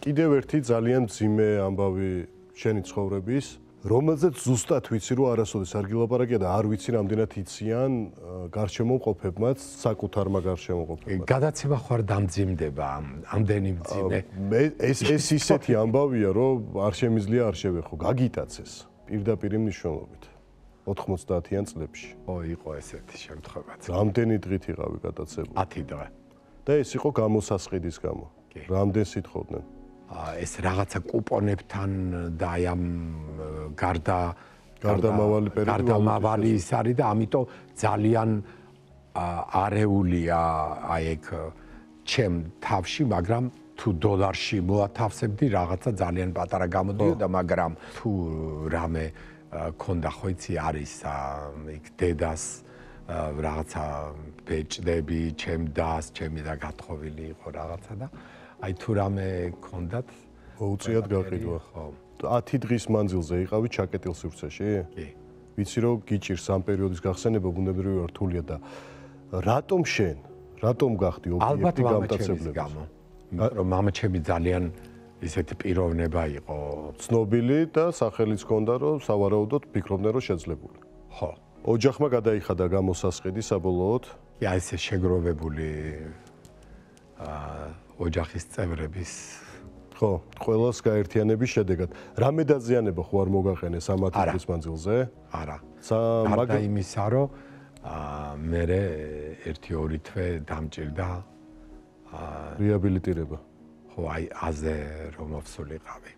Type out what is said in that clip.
კიდევ ერთი ძალიან მძიმე ამბავი შენი ცხოვრების, რომელზეც ზუსტად ვიცი, რომ არასოდეს არ გილაპარაკია და არ ვიცი რამდენად იციან გარშემოყოფებმაც, საკუთარმა გარშემოყოფებმაც. გადაცემა ხარ დამძიმდება ამდენი მძიმე. ეს ისეთი ამბავია, რომ არ შემიძლია არ შევეხო. გაგიტაცეს პირდაპირ მნიშვნელობით 90-იან წლებში. იყო ესეთი შემთხვევაც. რამდენი დღით იყავი გადაცებული? 10 დღე. და ეს იყო გამოსასყიდის გამო. რამდენს ითხოვდნენ? ეს რაღაცა კუპონებთან და აი ამ გარდამავალი ის არის და ამიტომ ძალიან არეულია აი ეგ ჩემ თავში, მაგრამ თუ დოლარში მოათავსებდი რაღაცა ძალიან პატარა გამოდიოდა, მაგრამ თუ რამე ქონდა ხო იცი არის იქ დედას რაღაცა ბეჭდები, ჩემ დას, ჩემი და გათხოვილი იყო რაღაცა და აი თუ რამე ქონდათ მოუწიათ გაყიდვა. ხო. 10 დღის მანძილზე იყავი ჩაკეტილ სივრცეში? კი. ვიცი რომ გიჭირს ამ პერიოდის გახსენება ბუნებრივი რთულია და რატომ შენ? რატომ გახდი ობიექტი გამტაცებლების? რომ მამა ჩემი ძალიან ისეთი პიროვნება იყო. ცნობილი და სახელიც ჰქონდა რომ სავარაუდოდ ფიქრობდნენ რომ შეძლებული. ხო. ოჯახმა გადაიხადა გამოსასყიდი საბოლოოდ? კი, აი ესე შეგროვებული ოჯახის წევრების ხო, ყველას გაერთიანების შედეგად. რამე დაზიანება ხო არ მოგაყენეს ამ 10 დღის მანძილზე? არა. მაგრამ იმისა რომ მე 1-2 თვე დამჭირდა რეაბილიტირება. ხო, აი აზე რომ მოვსულიყავი.